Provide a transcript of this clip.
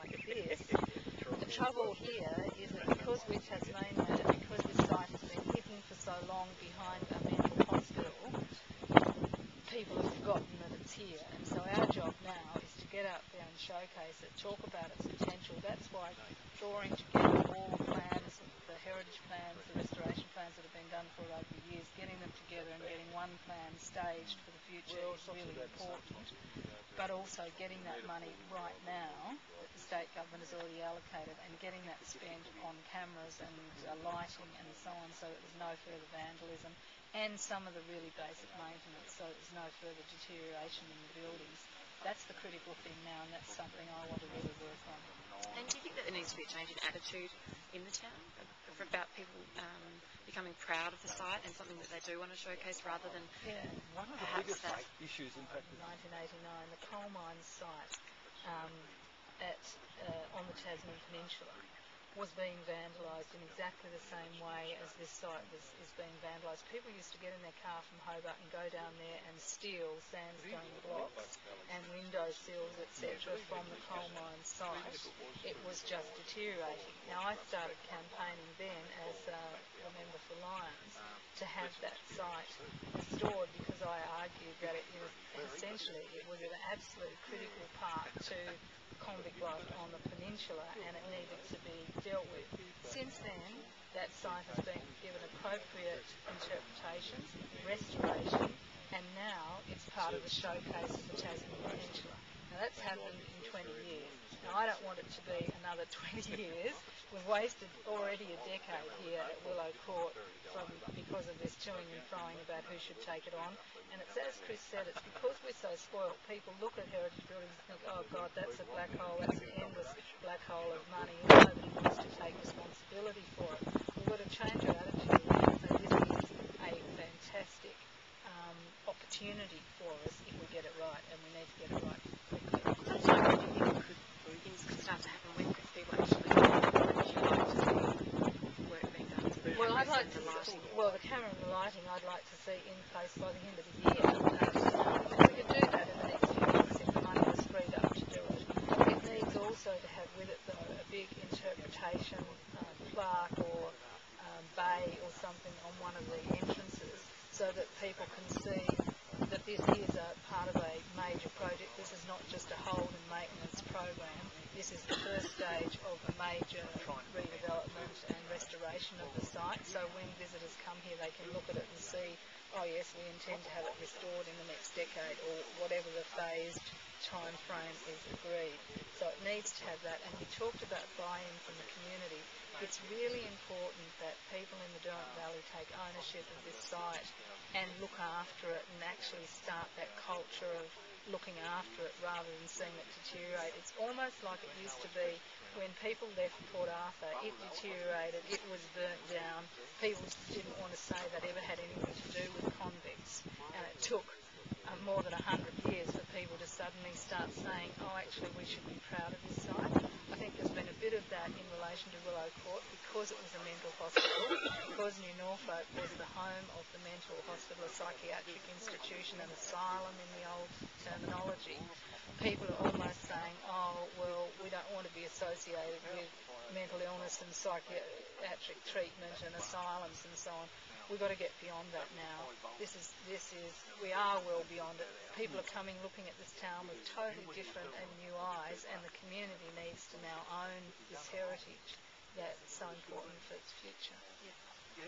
like this. The trouble here is that because we're Tasmania, and because this site has been hidden for so long behind a mental hospital, people have forgotten that it's here. And so our job now is to get out there and showcase it, talk about its potential. That's why drawing together all the plans, the heritage plans, the restoration plans that have been done for over the years, getting them together and getting one plan staged for the future is really important. But also getting that money right now that the state government has already allocated and getting that spent on cameras and lighting and so on, so that there's no further vandalism and some of the really basic maintenance, so there's no further deterioration in the buildings. That's the critical thing now, and that's something I want to really work on. And do you think that there needs to be a change in attitude in the town about people becoming proud of the site and something that they do want to showcase rather than one of the biggest issues impacting 1989, the coal mines site on the Tasman Peninsula was being vandalised in exactly the same way as this site is being vandalised. People used to get in their car from Hobart and go down there and steal sandstone blocks and window sills, etc. from the coal mine site. It was just deteriorating. Now, I started campaigning then as a member for Lions to have that site restored because I argued that it was essentially an absolute critical part to convict life on the peninsula, and it needed to be dealt with. Since then, that site has been given appropriate interpretations, restoration, and now it's part of the showcase of the Tasman Peninsula. Now that's happened in 20 years. Now I don't want it to be another 20 years. We've wasted already a decade here at Willow Court because of this toing and froing about who should take it on. And it's as Chris said, it's because we're so spoiled. People look at heritage buildings and think, oh God, that's a black hole, that's an endless black hole of money, and nobody wants to take responsibility for it. We've got to change our attitude and say this is a fantastic opportunity for us if we get it right, and we need to get it right quickly. Sometimes things could start to happen when people actually work being done. Well, I'd like to the camera and the lighting I'd like to see in place by the end of the year. We could do that in the next few months if the money is freed up to do it. It needs also to have with it, though, a big interpretation plaque or bay or something on one of the entrances so that people can see that this is a part of a major project. This is not just a hold and maintenance program. This is the first stage of a major redevelopment and restoration of the site. So when visitors come here, they can look at it and see, oh yes, we intend to have it restored in the next decade, or whatever the phased time frame is agreed. So it needs to have that. And you talked about buy-in from the community. It's really important that people in the Derwent Valley take ownership of this site and look after it and actually start that culture of looking after it rather than seeing it deteriorate. It's almost like it used to be when people left Port Arthur. It deteriorated, it was burnt down. People didn't want to say that ever had anything to do with convicts, and it took more than 100 years for people to suddenly start saying, oh, actually we should be proud of this site. I think there's been a bit of that in relation to Willow Court because it was a mental hospital, because New Norfolk was the home of the mental hospital, a psychiatric institution, an asylum in the old terminology. People are almost saying, oh, well, we don't want to be associated with mental illness and psychiatric treatment and asylums and so on. We've got to get beyond that now. We are well beyond it. People are coming, looking at this town with totally different and new eyes, and the community needs to now own this heritage that's so important for its future. Yeah.